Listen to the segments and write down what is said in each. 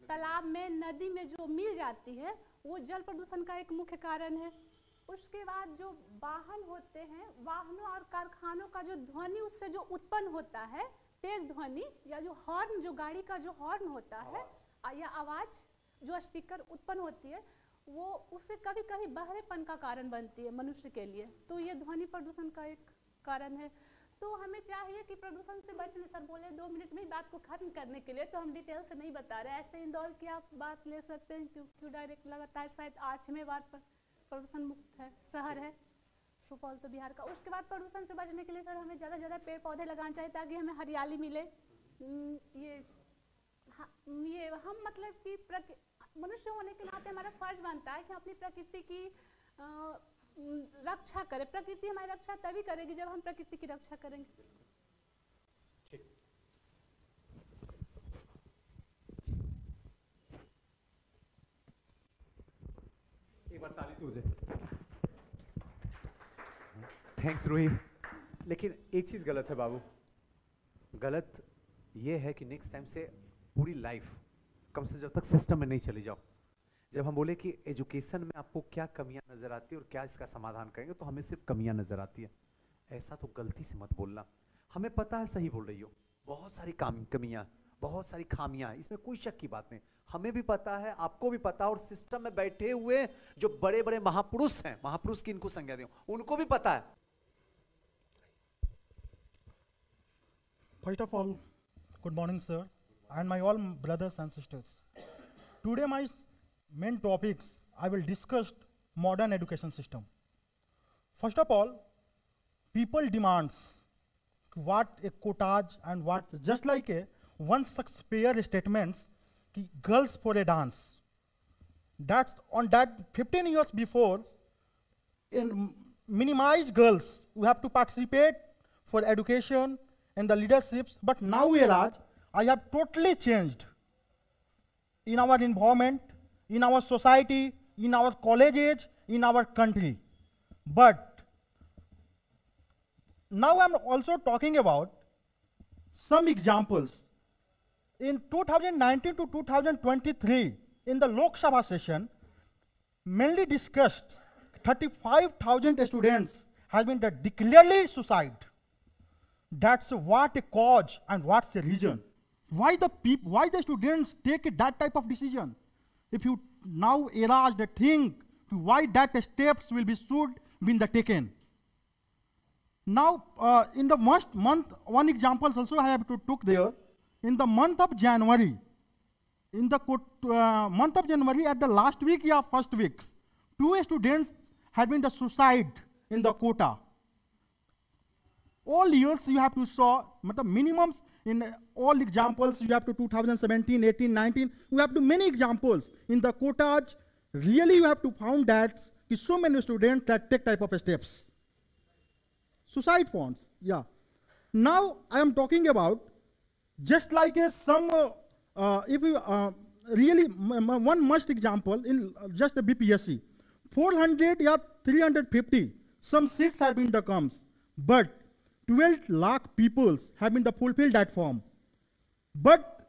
तालाब में, नदी में जो मिल जाती है, वो जल प्रदूषण का एक मुख्य कारण है। उसके बाद जो वाहन होते हैं, वाहनों और कारखानों का जो ध्वनि उससे जो उत्पन्न होता है, तेज ध्वनि या जो हॉर्न, जो गाड़ी का जो हॉर्न होता है या आवाज़ जो स्पीकर उत्पन्न होती है, वो उससे कभी कभी बहरेपन का कारण बनती है मनुष्य के लिए। तो ये ध्वनि प्रदूषण का एक कारण है। तो हमें चाहिए कि प्रदूषण से बचने, सर बोले 2 मिनट में बात को खत्म करने के लिए, तो हम डिटेल से नहीं बता रहे। ऐसे इंदौर की आप बात ले सकते हैं, क्यों डायरेक्ट लगातार शायद 8वें बार पर प्रदूषण मुक्त है शहर है सुपौल, तो बिहार का। उसके बाद प्रदूषण से बचने के लिए सर हमें ज़्यादा से ज़्यादा पेड़ पौधे लगाना चाहिए ताकि हमें हरियाली मिले। ये हम मतलब कि मनुष्य होने के नाते हमारा फर्ज बनता है कि हम अपनी प्रकृति की रक्षा करें। प्रकृति हमारी रक्षा तभी करेगी जब हम प्रकृति की रक्षा करेंगे। ठीक। एक बार ताली तुझे। थैंक्स रूही। लेकिन एक चीज गलत है बाबू, गलत ये है कि नेक्स्ट टाइम से पूरी लाइफ कम से जब तक सिस्टम में नहीं चली जाओ, जब हम बोले कि एजुकेशन में आपको क्या कमियां नजर आती है और क्या इसका समाधान करेंगे, तो हमें सिर्फ कमियां नजर आती है। ऐसा तो गलती से मत बोलना। हमें पता है सही बोल रही हो, बहुत सारी कमियां, बहुत सारी खामियां, इसमें कोई शक की बात नहीं। हमें भी पता है, आपको भी पता है, और सिस्टम में बैठे हुए जो बड़े बड़े महापुरुष हैं, महापुरुष की इनको संज्ञा दें, उनको भी पता है। First of all, good morning, sir, and my all brothers and sisters. Today, my main topics, I will discuss modern education system. First of all, people demands what a quotage and what, just like a one Shakespeare statements, ki girls for a dance. That's on that 15 years before, in minimized girls who have to participate for education and the leaderships, but now whereas I have totally changed in our environment, in our society, in our colleges, in our country. But now I'm also talking about some examples. In 2019 to 2023, in the Lok Sabha session, mainly discussed 35,000 students have been declared suicide. That's what a cause and what's the reason. Why the students take that type of decision? If you now ask the thing to why that steps will be should been taken. Now in the first month, one example also I have to took there. In the month of January, in the month of January at the last week or first weeks, 2 students had been the suicide in the quota. All years you have to saw, minimums in all examples you have to 2017, 18, 19, you have to many examples. In the quotage, really you have to found that so many students that take type of steps. Suicide funds, yeah. Now I am talking about just like a some, if you really one must example in just a BPSC, 400 or 350, some seats have been the comes, but 12 lakh people have been fulfilled that form. But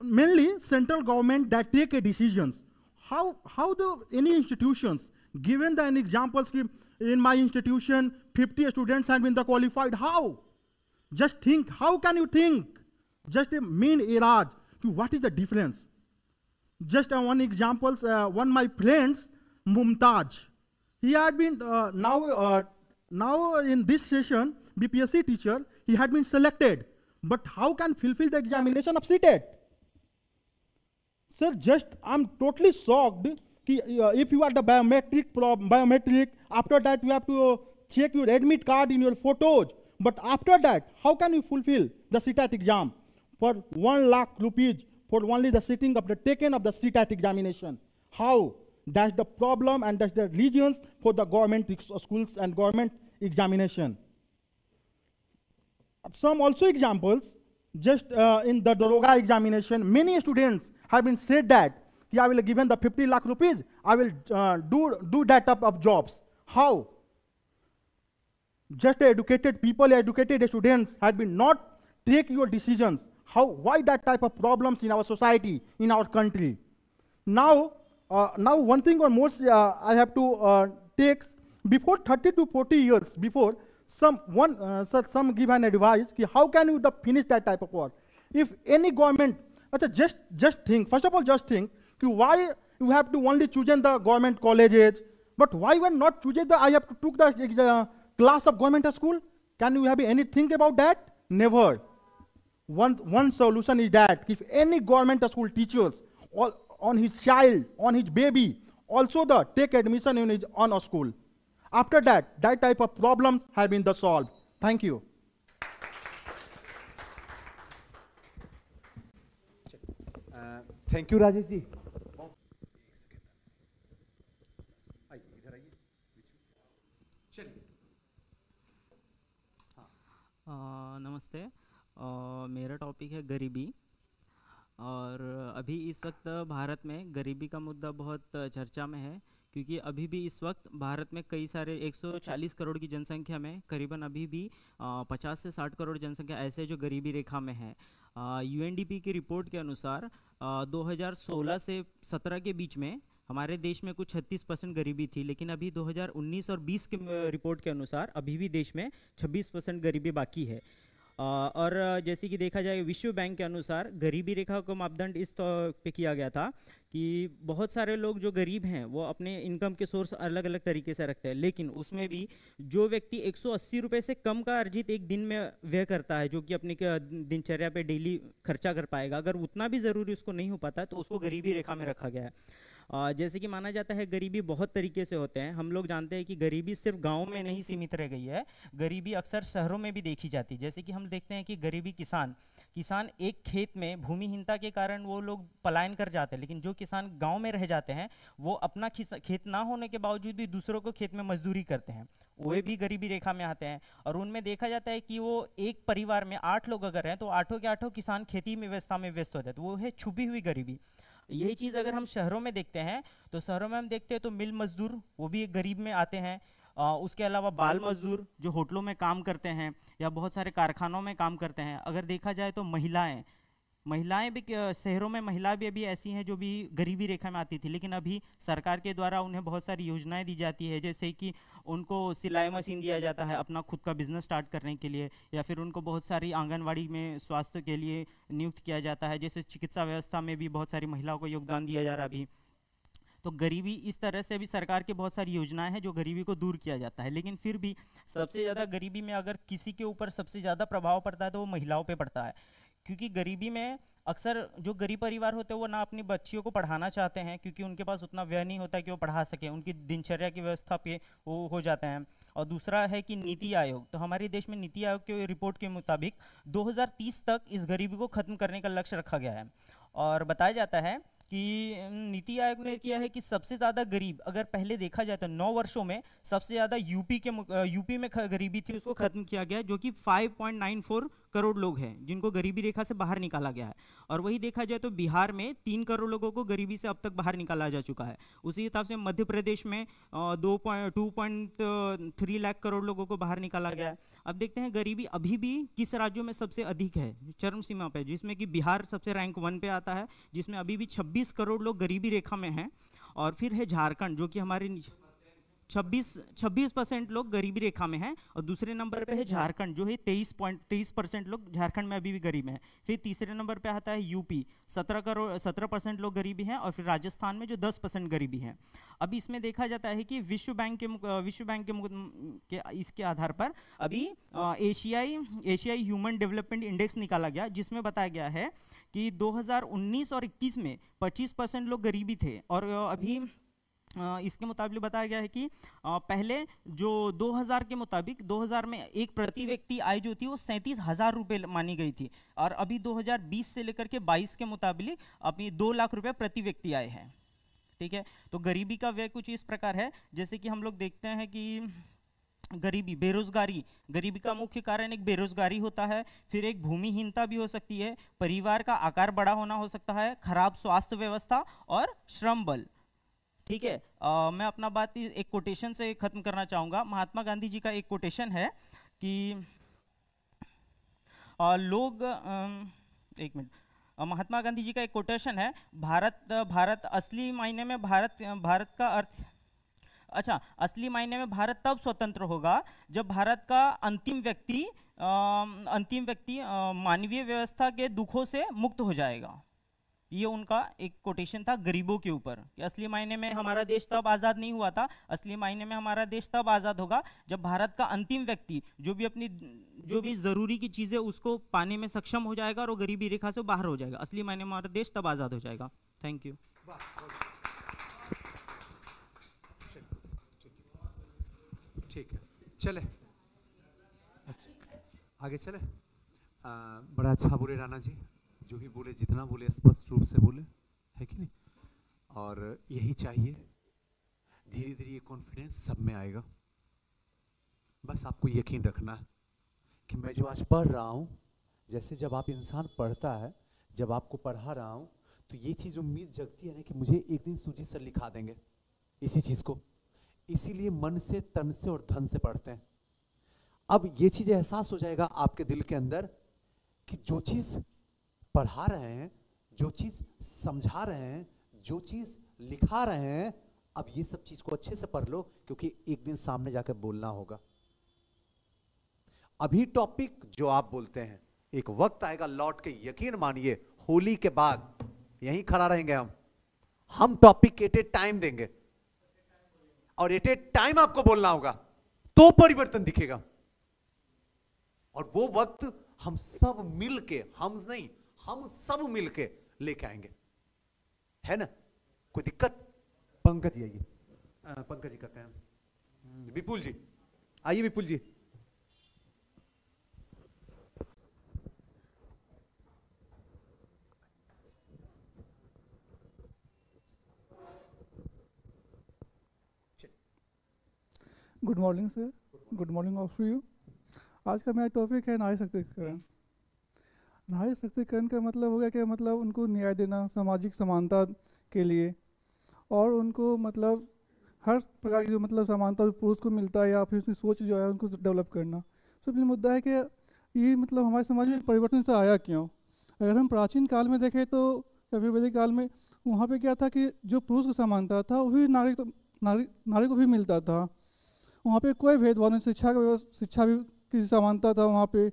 mainly central government that take a decisions. How any institutions, given the an examples in my institution, 50 students have been the qualified, how? Just think, how can you think? Just a main areas, what is the difference? Just one examples, one my friends, Mumtaz, he had been now in this session, BPSC teacher, he had been selected, but how can fulfill the examination of CTET? Sir, just I'm totally shocked. If you are the biometric, after that you have to check your admit card in your photos. But after that, how can you fulfill the CTET exam for 1 lakh rupees for only the sitting of the taken of the CTET examination? How? That's the problem, and that's the reasons for the government schools and government examination. Some also examples, just in the Daroga examination, many students have been said that, I will given the 50 lakh rupees, I will do that type of jobs. How? Just educated people, educated students had been not take your decisions. why that type of problems in our society, in our country. Now one thing or more I have to take, before 30 to 40 years before, some give an advice ki how can you finish that type of work. If any government, just think, first of all just think ki why you have to only choose in the government colleges, but why when not choose I have to took the class of government school? Can you have any think about that? Never. One solution is that if any government school teachers on his child, on his baby, also take admission in on a school. After that type of problems have been solved. Thank you. Thank you Rajesh ji. नमस्ते. मेरा topic है गरीबी. और अभी इस वक्त भारत में गरीबी का मुद्दा बहुत चर्चा में है, क्योंकि अभी भी इस वक्त भारत में कई सारे 140 करोड़ की जनसंख्या में करीबन अभी भी 50 से 60 करोड़ जनसंख्या ऐसे जो गरीबी रेखा में है. यूएनडीपी की रिपोर्ट के अनुसार 2016 से 17 के बीच में हमारे देश में कुछ 36% गरीबी थी, लेकिन अभी 2019 और 20 के रिपोर्ट के अनुसार अभी भी देश में 26% गरीबी बाकी है. और जैसे कि देखा जाए विश्व बैंक के अनुसार गरीबी रेखा को मापदंड इस पे किया गया था कि बहुत सारे लोग जो गरीब हैं वो अपने इनकम के सोर्स अलग अलग तरीके से रखते हैं, लेकिन उसमें भी जो व्यक्ति 180 रुपये से कम का अर्जित एक दिन में व्यय करता है, जो कि अपनी दिनचर्या पे डेली खर्चा कर पाएगा, अगर उतना भी ज़रूरी उसको नहीं हो पाता तो उसको गरीबी रेखा में रखा गया है. जैसे कि माना जाता है गरीबी बहुत तरीके से होते हैं. हम लोग जानते हैं कि गरीबी सिर्फ गांव में नहीं सीमित रह गई है, गरीबी अक्सर शहरों में भी देखी जाती है. जैसे कि हम देखते हैं कि गरीबी किसान एक खेत में भूमिहीनता के कारण वो लोग पलायन कर जाते हैं, लेकिन जो किसान गांव में रह जाते हैं वो अपना खेत ना होने के बावजूद भी दूसरों को खेत में मजदूरी करते हैं, वो भी गरीबी रेखा में आते हैं. और उनमें देखा जाता है कि वो एक परिवार में 8 लोग अगर हैं तो 8 के 8 किसान खेती में व्यवस्था में व्यस्त हो जाते हैं. वो है छुपी हुई गरीबी. यही चीज़ अगर हम शहरों में देखते हैं तो शहरों में हम देखते हैं तो मिल मजदूर वो भी एक गरीब में आते हैं. उसके अलावा बाल मजदूर जो होटलों में काम करते हैं या बहुत सारे कारखानों में काम करते हैं. अगर देखा जाए तो महिलाएं भी शहरों में महिला भी अभी ऐसी हैं जो भी गरीबी रेखा में आती थी, लेकिन अभी सरकार के द्वारा उन्हें बहुत सारी योजनाएं दी जाती है, जैसे कि उनको सिलाई मशीन दिया जाता है अपना खुद का बिजनेस स्टार्ट करने के लिए, या फिर उनको बहुत सारी आंगनवाड़ी में स्वास्थ्य के लिए नियुक्त किया जाता है. जैसे चिकित्सा व्यवस्था में भी बहुत सारी महिलाओं को योगदान दिया जा रहा है अभी. तो गरीबी इस तरह से भी सरकार के बहुत सारी योजनाएं हैं जो गरीबी को दूर किया जाता है. लेकिन फिर भी सबसे ज़्यादा गरीबी में अगर किसी के ऊपर सबसे ज़्यादा प्रभाव पड़ता है तो वो महिलाओं पे पड़ता है, क्योंकि गरीबी में अक्सर जो गरीब परिवार होते हैं वो ना अपनी बच्चियों को पढ़ाना चाहते हैं, क्योंकि उनके पास उतना व्यय नहीं होता कि वो पढ़ा सकें, उनकी दिनचर्या की व्यवस्था पे वो हो जाते हैं. और दूसरा है कि नीति आयोग, तो हमारे देश में नीति आयोग के रिपोर्ट के मुताबिक 2030 तक इस गरीबी को ख़त्म करने का लक्ष्य रखा गया है. और बताया जाता है कि नीति आयोग ने किया है कि सबसे ज़्यादा गरीब अगर पहले देखा जाए तो 9 वर्षों में सबसे ज़्यादा यूपी में गरीबी थी, उसको खत्म किया गया, जो कि 5.94 करोड़ लोग हैं जिनको गरीबी रेखा से बाहर निकाला गया है. और वही देखा जाए तो बिहार में 3 करोड़ लोगों को गरीबी से अब तक बाहर निकाला जा चुका है. उसी हिसाब से मध्य प्रदेश में 2.3 लाख करोड़ लोगों को बाहर निकाला गया है. अब देखते हैं गरीबी अभी भी किस राज्यों में सबसे अधिक है चरम सीमा पे, जिसमें कि बिहार सबसे रैंक 1 पे आता है, जिसमें अभी भी 26 करोड़ लोग गरीबी रेखा में हैं. और फिर है झारखंड जो कि हमारे 26% लोग गरीबी रेखा में हैं. और दूसरे नंबर पे है झारखंड जो है 23% लोग झारखंड में अभी भी गरीब हैं. फिर तीसरे नंबर पे आता है यूपी 17% लोग गरीबी हैं. और फिर राजस्थान में जो 10% गरीबी है. अब इसमें देखा जाता है कि विश्व बैंक के इसके आधार पर अभी एशियाई ह्यूमन डेवलपमेंट इंडेक्स निकाला गया, जिसमें बताया गया है कि 2019 और 21 में 25% लोग गरीबी थे. और अभी इसके मुताबिक बताया गया है कि पहले जो 2000 के मुताबिक 2000 में एक प्रति व्यक्ति आय जो थी वो 37,000 रुपये मानी गई थी. और अभी 2020 से लेकर के 22 के मुताबिक अभी 2 लाख रुपए प्रति व्यक्ति आए हैं. ठीक है, तो गरीबी का व्यय कुछ इस प्रकार है. जैसे कि हम लोग देखते हैं कि गरीबी का मुख्य कारण एक बेरोजगारी होता है, फिर एक भूमिहीनता भी हो सकती है, परिवार का आकार बड़ा होना हो सकता है, खराब स्वास्थ्य व्यवस्था और श्रम बल. ठीक है, मैं अपना बात एक कोटेशन से खत्म करना चाहूँगा. महात्मा गांधी जी का एक कोटेशन है कि लोग एक मिनट, महात्मा गांधी जी का एक कोटेशन है, भारत असली मायने में भारत का अर्थ, अच्छा, असली मायने में भारत तब स्वतंत्र होगा जब भारत का अंतिम व्यक्ति मानवीय व्यवस्था के दुखों से मुक्त हो जाएगा। ये उनका एक कोटेशन था गरीबों के ऊपर, कि असली मायने में हमारा देश तब आज़ाद नहीं हुआ था, असली मायने में हमारा देश तब आज़ाद होगा जब भारत का अंतिम व्यक्ति जो भी ज़रूरी की चीज़ें उसको पाने में सक्षम हो जाएगा और वो गरीबी रेखा से बाहर हो जाएगा। असली मायने में हमारा देश तब आज़ाद हो जाएगा। Thank you. ठीक है, चले आगे चले। बड़ा अच्छा बोले राणा जी, जो भी बोले जितना बोले स्पष्ट रूप से बोले, है कि नहीं? और यही चाहिए, धीरे धीरे ये कॉन्फिडेंस सब में आएगा। बस आपको यकीन रखना है कि मैं जो आज पढ़ रहा हूँ, जैसे जब आप इंसान पढ़ता है, जब आपको पढ़ा रहा हूँ, तो ये चीज़ उम्मीद जगती है ना कि मुझे एक दिन सुजीत सर लिखा देंगे इसी चीज़ को। इसीलिए मन से, तन से और धन से पढ़ते हैं। अब ये चीज़ एहसास हो जाएगा आपके दिल के अंदर कि जो चीज़ पढ़ा रहे हैं, जो चीज़ समझा रहे हैं, जो चीज़ लिखा रहे हैं, अब ये सब चीज़ को अच्छे से पढ़ लो, क्योंकि एक दिन सामने जाकर बोलना होगा। अभी टॉपिक जो आप बोलते हैं, एक वक्त आएगा लौट के, यकीन मानिए होली के बाद यहीं खड़ा रहेंगे हम टॉपिक एट ए टाइम देंगे और एट ए टाइम आपको बोलना होगा, तो परिवर्तन दिखेगा। और वो वक्त हम सब मिलके, हम नहीं, हम सब मिलके लेके आएंगे, है ना? कोई दिक्कत? पंकज जी आइए, पंकज जी कहते हैं, विपुल जी आइए, Vipul ji. Good morning sir, good morning of you. आज का मेरा टॉपिक है नारी सशक्तिकरण। नारी सशक्तिकरण का मतलब हो गया कि मतलब उनको न्याय देना सामाजिक समानता के लिए, और उनको मतलब हर प्रकार की जो मतलब समानता पुरुष को मिलता है या फिर उसकी सोच जो है उनको डेवलप करना। सबसे मुद्दा है कि ये मतलब हमारे समाज में परिवर्तन से आया क्यों। अगर हम प्राचीन काल में देखें तो या फिर वैदिक काल में, वहाँ पे क्या था कि जो पुरुष को समानता था वही नारी को भी मिलता था। वहाँ पे कोई भेदभाव नहीं, शिक्षा भी की समानता था वहाँ पे,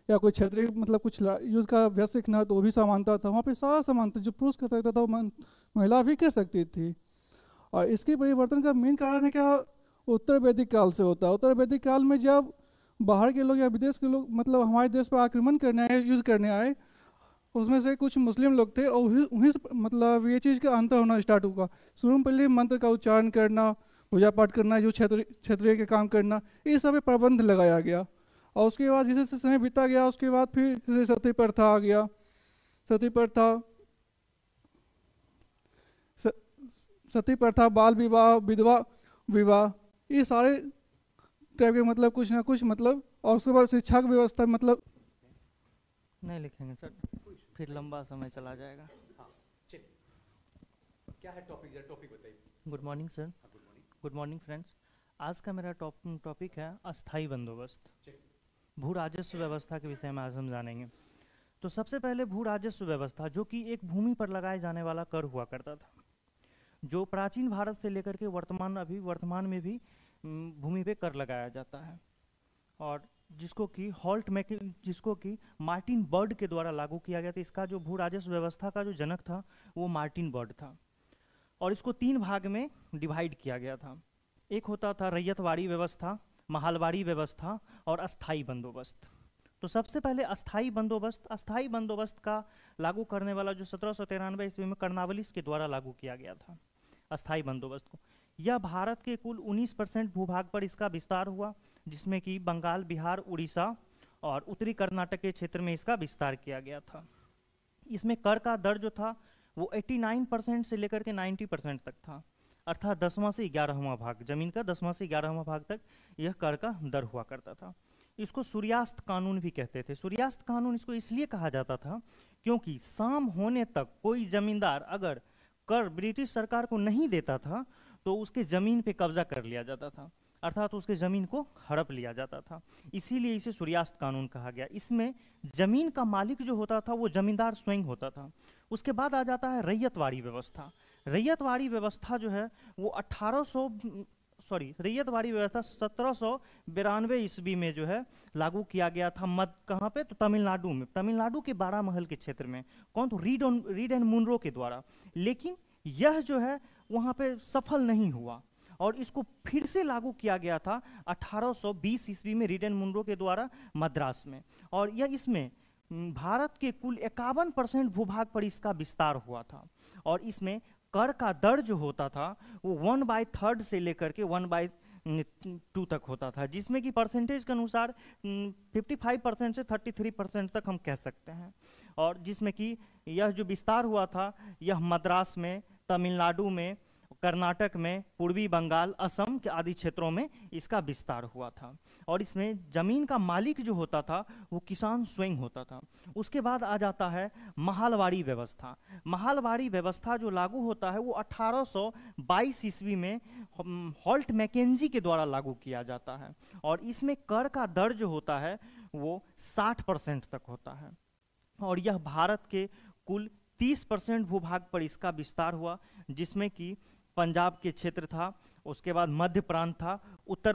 या कोई क्षेत्रीय मतलब कुछ युद्ध का अभ्यास सीखना तो वो भी समानता था। वहाँ पे सारा समानता, जो पुरुष कर सकता था वो महिला भी कर सकती थी। और इसके परिवर्तन का मेन कारण है क्या, उत्तर वैदिक काल से होता है। उत्तर वैदिक काल में जब बाहर के लोग या विदेश के लोग मतलब हमारे देश पर आक्रमण करने आए, युद्ध करने आए, उसमें से कुछ मुस्लिम लोग थे और वहीं से मतलब ये चीज़ का अंतर होना स्टार्ट हुआ। शुरू में पहले मंत्र का उच्चारण करना, पूजा पाठ करना, जो क्षेत्रीय के काम करना, ये सब पे प्रतिबंध लगाया गया। और उसके बाद जैसे जैसे समय बीता गया, उसके बाद फिर जैसे सती प्रथा आ गया, सती प्रथा, बाल विवाह, विधवा विवाह, ये सारे टाइप के मतलब कुछ ना कुछ मतलब। और उसके बाद शिक्षा की व्यवस्था मतलब नहीं लिखेंगे सर, फिर लंबा समय चला जाएगा। क्या है टॉपिक, जरा टॉपिक बताइए। Good morning sir, good morning friends. आज का मेरा टॉपिक है अस्थाई बंदोबस्त। भू राजस्व व्यवस्था के विषय में आज हम जानेंगे। तो सबसे पहले भू राजस्व व्यवस्था, जो कि एक भूमि पर लगाए जाने वाला कर हुआ करता था, जो प्राचीन भारत से लेकर के वर्तमान में भी भूमि पे कर लगाया जाता है, और जिसको कि मार्टिन बर्ड के द्वारा लागू किया गया था। इसका जो भू राजस्व व्यवस्था का जो जनक था वो मार्टिन बर्ड था, और इसको 3 भाग में डिवाइड किया गया था। एक होता था रैयतवाड़ी व्यवस्था, महालवाड़ी व्यवस्था और अस्थाई बंदोबस्त। तो सबसे पहले अस्थाई बंदोबस्त का लागू करने वाला जो 1793 ईस्वी में कर्नावलिस के द्वारा लागू किया गया था अस्थाई बंदोबस्त को। यह भारत के कुल 19% भूभाग पर इसका विस्तार हुआ, जिसमें कि बंगाल, बिहार, उड़ीसा और उत्तरी कर्नाटक के क्षेत्र में इसका विस्तार किया गया था। इसमें कर का दर जो था वो 89% से लेकर के 90% तक था, अर्थात 10वां से 11वां भाग, जमीन का 10वां से 11वां भाग तक यह कर का दर हुआ करता था। इसको सूर्यास्त कानून भी कहते थे। सूर्यास्त कानून इसको इसलिए कहा जाता था क्योंकि शाम होने तक कोई जमींदार अगर कर ब्रिटिश सरकार को नहीं देता था तो उसके ज़मीन पे कब्जा कर लिया जाता था। अर्थात उसके ज़मीन को हड़प लिया जाता था। इसीलिए इसे सूर्यास्त कानून कहा गया। इसमें ज़मीन का मालिक जो होता था वो ज़मींदार स्वयं होता था। उसके बाद आ जाता है रैयतवाड़ी व्यवस्था। रैयतवाड़ी व्यवस्था जो है वो रैयतवाड़ी व्यवस्था 1792 ईस्वी में जो है लागू किया गया था। कहाँ पे? तो तमिलनाडु में, तमिलनाडु के बारामहल के क्षेत्र में। कौन? तो रीड एंड मुनरो के द्वारा। लेकिन यह जो है वहाँ पे सफल नहीं हुआ और इसको फिर से लागू किया गया था 1820 ईस्वी में रीड एंड मुनरो के द्वारा मद्रास में। और यह इसमें भारत के कुल 51% भूभाग पर इसका विस्तार हुआ था। और इसमें कर का दर जो होता था वो 1/3 से लेकर के 1/2 तक होता था, जिसमें कि परसेंटेज के अनुसार 55% से 33% तक हम कह सकते हैं। और जिसमें कि यह जो विस्तार हुआ था यह मद्रास में, तमिलनाडु में, कर्नाटक में, पूर्वी बंगाल, असम के आदि क्षेत्रों में इसका विस्तार हुआ था। और इसमें ज़मीन का मालिक जो होता था वो किसान स्वयं होता था। उसके बाद आ जाता है महालवाड़ी व्यवस्था। महालवाड़ी व्यवस्था जो लागू होता है वो 1822 ईस्वी में हॉल्ट मैकेंजी के द्वारा लागू किया जाता है। और इसमें कर का दर जो होता है वो 60% तक होता है। और यह भारत के कुल 30% भूभाग पर इसका विस्तार हुआ, जिसमें कि पंजाब के क्षेत्र था, उसके बाद मध्य प्रांत था, उत्तर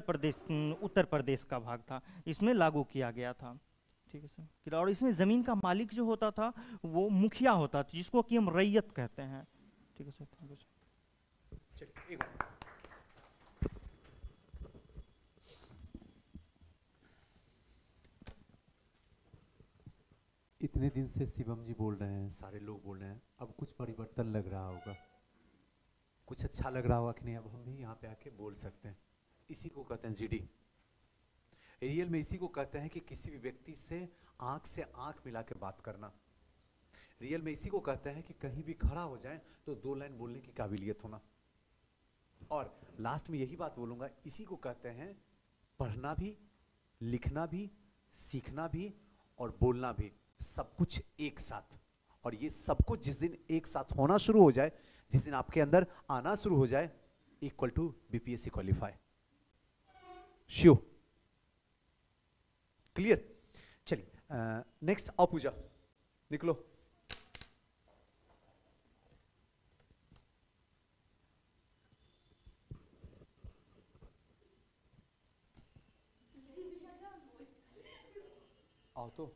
प्रदेश का भाग था, इसमें लागू किया गया था। ठीक है सर। और इसमें ज़मीन का मालिक जो होता था वो मुखिया होता था, जिसको कि हम रैयत कहते हैं। ठीक है सर, थैंक यू सर। इतने दिन से शिवम जी बोल रहे हैं, सारे लोग बोल रहे हैं, अब कुछ परिवर्तन लग रहा होगा, कुछ अच्छा लग रहा होगा कि नहीं? अब हम भी यहाँ पे आके बोल सकते हैं। इसी को कहते हैं जीडी। रियल में इसी को कहते हैं कि किसी भी व्यक्ति से आंख मिला के बात करना। रियल में इसी को कहते हैं कि कहीं भी खड़ा हो जाए तो 2 लाइन बोलने की काबिलियत होना। और लास्ट में यही बात बोलूंगा, इसी को कहते हैं पढ़ना भी, लिखना भी, सीखना भी और बोलना भी, सब कुछ एक साथ। और ये सब कुछ जिस दिन एक साथ होना शुरू हो जाए, जिस दिन आपके अंदर आना शुरू हो जाए, equal to BPSC qualify. Sure? Clear? चलिए नेक्स्ट आओ पूजा, निकलो। आओ तो।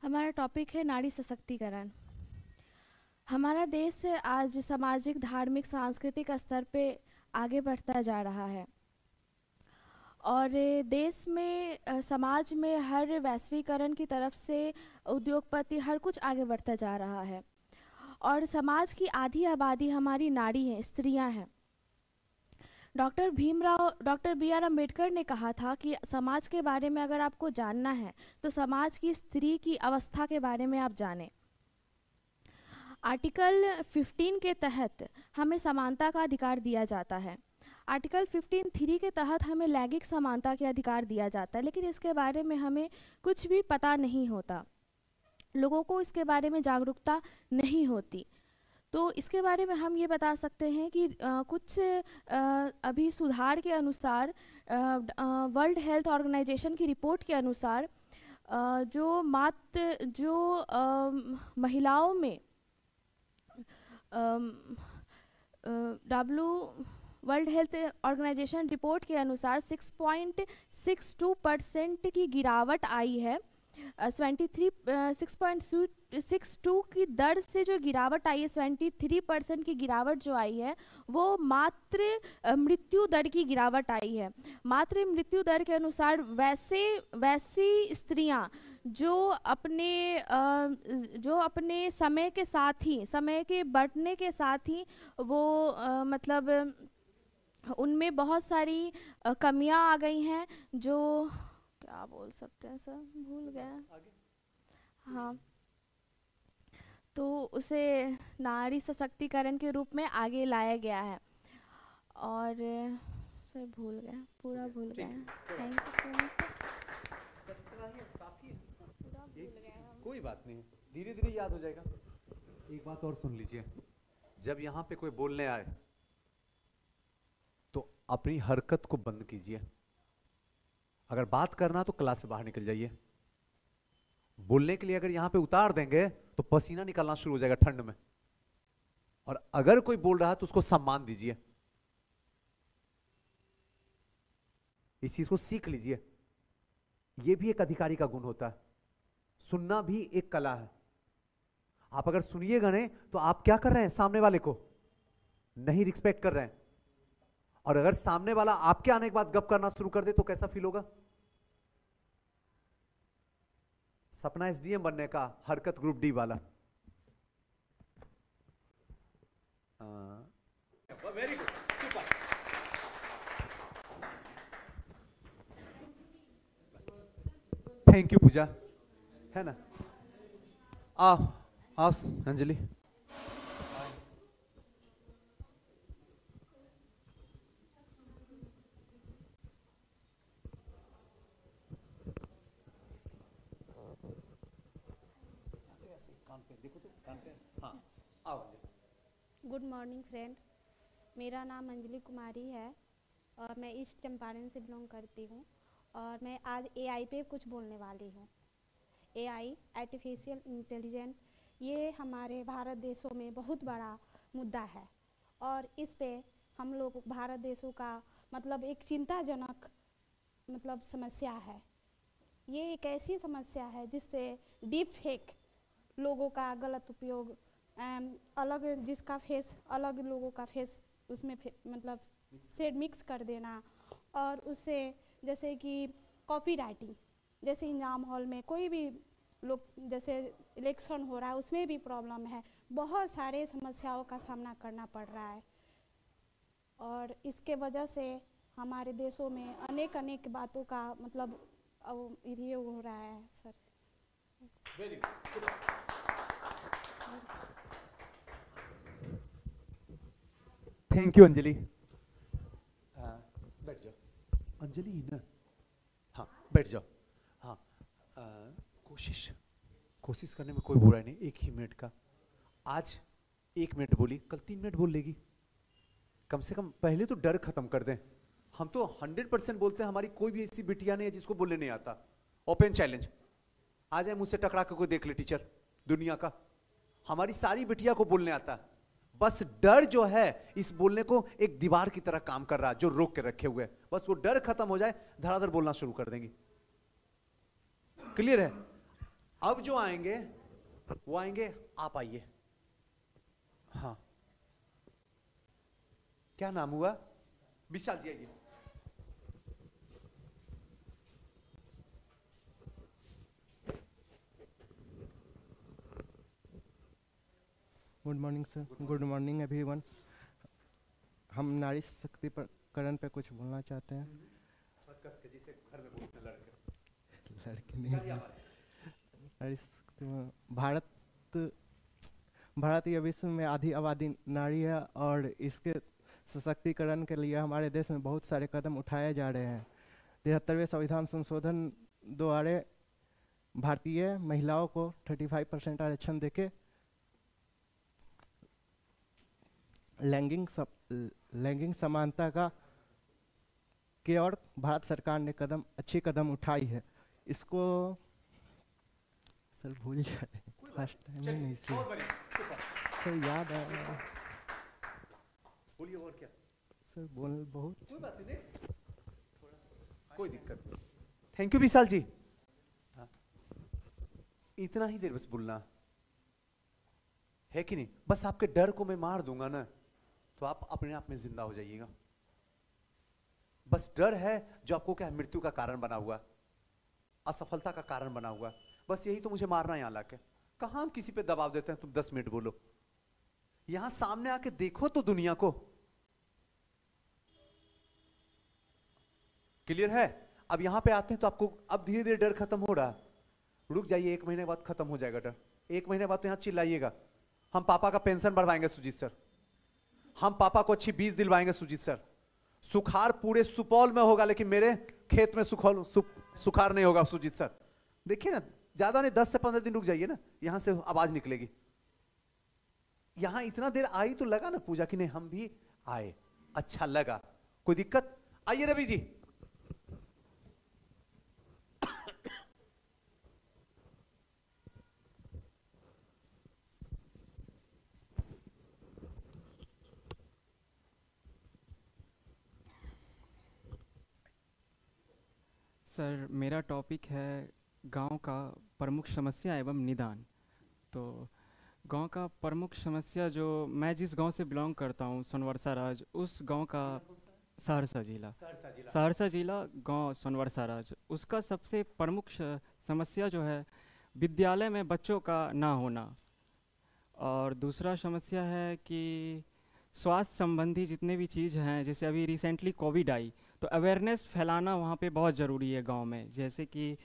हमारा टॉपिक है नारी सशक्तिकरण। हमारा देश आज सामाजिक, धार्मिक, सांस्कृतिक स्तर पे आगे बढ़ता जा रहा है और देश में समाज में हर वैश्वीकरण की तरफ से उद्योगपति हर कुछ आगे बढ़ता जा रहा है और समाज की आधी आबादी हमारी नारी है, स्त्रियां हैं। डॉक्टर BR अम्बेडकर ने कहा था कि समाज के बारे में अगर आपको जानना है तो समाज की स्त्री की अवस्था के बारे में आप जानें। आर्टिकल 15 के तहत हमें समानता का अधिकार दिया जाता है। आर्टिकल 15(3) के तहत हमें लैंगिक समानता के अधिकार दिया जाता है, लेकिन इसके बारे में हमें कुछ भी पता नहीं होता, लोगों को इसके बारे में जागरूकता नहीं होती। तो इसके बारे में हम ये बता सकते हैं कि कुछ अभी सुधार के अनुसार वर्ल्ड हेल्थ ऑर्गेनाइजेशन की रिपोर्ट के अनुसार महिलाओं में वर्ल्ड हेल्थ ऑर्गेनाइजेशन रिपोर्ट के अनुसार 6.62% की गिरावट आई है। 6.62 की दर से जो गिरावट आई है, 73% की गिरावट जो आई है वो मात्र मृत्यु दर की गिरावट आई है। मात्र मृत्यु दर के अनुसार वैसी स्त्रियां जो अपने समय के साथ ही, समय के बढ़ने के साथ ही वो मतलब उनमें बहुत सारी कमियां आ गई हैं, जो क्या बोल सकते हैं सर, भूल गए। हाँ, तो उसे नारी सशक्तिकरण के रूप में आगे लाया गया है। और सर भूल गया, पूरा भूल गया। Thank you so much sir. कोई बात नहीं, धीरे धीरे याद हो जाएगा। एक बात और सुन लीजिए, जब यहाँ पे कोई बोलने आए तो अपनी हरकत को बंद कीजिए। अगर बात करना तो क्लास से बाहर निकल जाइए। बोलने के लिए अगर यहाँ पे उतार देंगे तो पसीना निकलना शुरू हो जाएगा ठंड में। और अगर कोई बोल रहा है तो उसको सम्मान दीजिए। इस चीज को सीख लीजिए। यह भी एक अधिकारी का गुण होता है। सुनना भी एक कला है। आप अगर सुनिएगा नहीं तो आप क्या कर रहे हैं, सामने वाले को नहीं रिस्पेक्ट कर रहे हैं। और अगर सामने वाला आपके आने के बाद गप करना शुरू कर दे तो कैसा फील होगा। सपना एसडीएम बनने का, हरकत ग्रुप डी वाला। Very good, super. Thank you Pooja, है ना। आओ अंजलि। गुड मॉर्निंग फ्रेंड, मेरा नाम अंजलि कुमारी है और मैं ईस्ट चंपारण से बिलोंग करती हूँ। और मैं आज एआई पे कुछ बोलने वाली हूँ। एआई, आर्टिफिशियल इंटेलिजेंस, ये हमारे भारत देशों में बहुत बड़ा मुद्दा है और इस पे हम लोग भारत देशों का मतलब एक चिंताजनक मतलब समस्या है। ये एक ऐसी समस्या है जिस पे डीप फेक, लोगों का गलत उपयोग, अलग जिसका फेस अलग लोगों का फेस उसमें मतलब शेड मिक्स कर देना, और उससे जैसे कि कॉपी राइटिंग, जैसे एग्जाम हॉल में कोई भी लोग जैसे इलेक्शन हो रहा है उसमें भी प्रॉब्लम है। बहुत सारे समस्याओं का सामना करना पड़ रहा है और इसके वजह से हमारे देशों में अनेक बातों का मतलब ये हो रहा है sir. Very good. Thank you Anjali. बैठ जाओ अंजलि ना। हाँ बैठ जाओ। हाँ कोशिश करने में कोई बुरा नहीं। एक ही मिनट का, आज 1 मिनट बोली, कल 3 मिनट बोल लेगी। कम से कम पहले तो डर खत्म कर दें। हम तो 100% बोलते हैं, हमारी कोई भी ऐसी बिटिया नहीं है जिसको बोलने नहीं आता। ओपन चैलेंज, आ जाए मुझसे टकरा के कोई देख ले टीचर दुनिया का। हमारी सारी बिटिया को बोलने आता है। बस डर जो है इस बोलने को एक दीवार की तरह काम कर रहा है जो रोक के रखे हुए है। बस वो डर खत्म हो जाए, धड़ाधड़ बोलना शुरू कर देंगी। क्लियर है। अब जो आएंगे वो आएंगे, आप आइए। हाँ क्या नाम हुआ? विशाल जी आइए। Good morning sir. Good morning everyone. हम नारी सशक्तिकरण पे कुछ बोलना चाहते हैं। जिसे घर में बोलते हैं लड़के नहीं, नारी सशक्तिकरण। भारत या विश्व में आधी आबादी नारी है और इसके सशक्तिकरण के लिए हमारे देश में बहुत सारे कदम उठाए जा रहे हैं। 73वें संविधान संशोधन द्वारा भारतीय महिलाओं को 35% आरक्षण देके लैंगिक समानता के और भारत सरकार ने अच्छी कदम उठाई है। इसको सर भूल जाए, फर्स्ट टाइम में नहीं सर याद आया। बोलिए और क्या सर बोल बहुत। कोई बात नहीं, कोई दिक्कत नहीं। थैंक यू विशाल जी। हाँ। इतना ही देर बस बोलना है कि नहीं। बस आपके डर को मैं मार दूंगा ना तो आप अपने आप में जिंदा हो जाइएगा। बस डर है जो आपको क्या मृत्यु का कारण बना हुआ, असफलता का कारण बना हुआ। बस यही तो मुझे मारना है यहाँ लाके। कहां हम किसी पे दबाव देते हैं तुम 10 मिनट बोलो। यहां सामने आके देखो तो दुनिया को। क्लियर है। अब यहां पे आते हैं तो आपको अब धीरे धीरे डर खत्म हो रहा है। रुक जाइए, 1 महीने बाद खत्म हो जाएगा डर। 1 महीने बाद तो यहाँ चिल्लाइएगा, हम पापा का पेंशन बढ़वाएंगे सुजीत सर, हम पापा को अच्छी बीज दिलवाएंगे सुजीत सर। सुखाड़ पूरे सुपौल में होगा लेकिन मेरे खेत में सुखाड़ नहीं होगा सुजीत सर। देखिए ना, ज्यादा नहीं 10 से 15 दिन रुक जाइए ना, यहां से आवाज निकलेगी। यहां इतना देर आई तो लगा ना पूजा की नहीं हम भी आए, अच्छा लगा, कोई दिक्कत? आइए रवि जी। सर मेरा टॉपिक है गांव का प्रमुख समस्या एवं निदान। तो गांव का प्रमुख समस्या, जो मैं जिस गांव से बिलोंग करता हूं सोनवर्षा राज, उस गांव का सहरसा जिला गांव सोनवर्षा राज, उसका सबसे प्रमुख समस्या जो है विद्यालय में बच्चों का ना होना। और दूसरा समस्या है कि स्वास्थ्य संबंधी जितने भी चीज़ हैं, जैसे अभी रिसेंटली कोविड आई तो अवेयरनेस फैलाना वहाँ पे बहुत ज़रूरी है गांव में। जैसे कि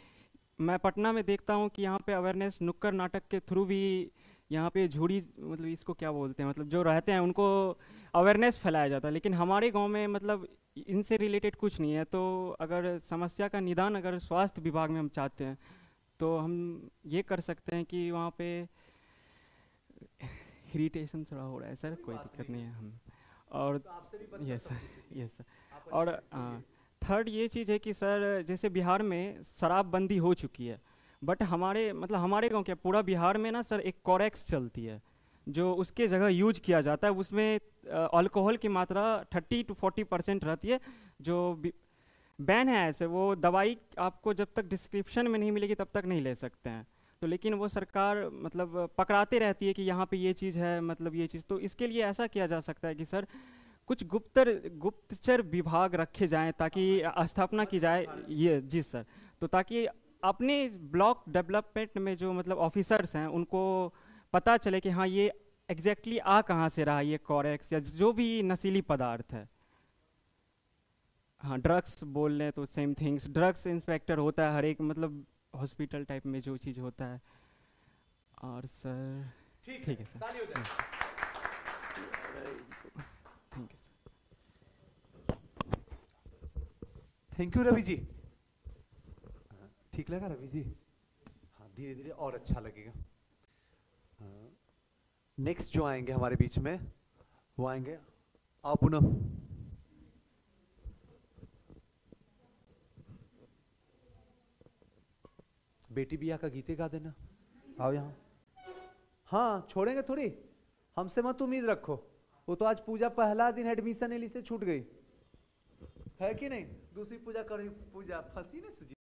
मैं पटना में देखता हूँ कि यहाँ पे अवेयरनेस नुक्कड़ नाटक के थ्रू भी यहाँ पे झूड़ी, मतलब इसको क्या बोलते हैं, मतलब जो रहते हैं उनको अवेयरनेस फैलाया जाता है, लेकिन हमारे गांव में मतलब इनसे रिलेटेड कुछ नहीं है। तो अगर समस्या का निदान अगर स्वास्थ्य विभाग में हम चाहते हैं तो हम ये कर सकते हैं कि वहाँ पे इरिटेशन थोड़ा हो रहा है सर, कोई दिक्कत नहीं है हम। और यस सर। और थर्ड ये चीज़ है कि सर जैसे बिहार में शराबबंदी हो चुकी है, बट हमारे गांव के पूरा बिहार में ना सर एक कोरेक्स चलती है जो उसके जगह यूज किया जाता है, उसमें अल्कोहल की मात्रा 30 to 40% रहती है, जो बैन है ऐसे। वो दवाई आपको जब तक डिस्क्रिप्शन में नहीं मिलेगी तब तक नहीं ले सकते हैं। तो लेकिन वो सरकार मतलब पकड़ाते रहती है कि यहाँ पे ये चीज़ है, मतलब ये चीज़। तो इसके लिए ऐसा किया जा सकता है कि सर कुछ गुप्तचर विभाग रखे जाएं ताकि स्थापना की जाए, ये जी सर। तो ताकि अपने ब्लॉक डेवलपमेंट में जो मतलब ऑफिसर्स हैं उनको पता चले कि हाँ ये एग्जैक्टली आ कहाँ से रहा, ये कोरेक्स या जो भी नशीली पदार्थ है। हाँ ड्रग्स बोल लें तो सेम थिंग्स, ड्रग्स इंस्पेक्टर होता है हर एक मतलब हॉस्पिटल टाइप में जो चीज़ होता है। और सर ठीक है sir, thank you sir. Thank you Ravi ji. ठीक लगा रवि जी? हाँ धीरे धीरे और अच्छा लगेगा। नेक्स्ट जो आएंगे हमारे बीच में वो आएंगे आप पूनम। बेटी बिया का गीते गा देना, आओ यहाँ। हाँ छोड़ेंगे थोड़ी, हमसे मत उम्मीद रखो। वो तो आज पूजा पहला दिन एडमिशन एली से छूट गई है कि नहीं, दूसरी पूजा करी, पूजा फंसी ना।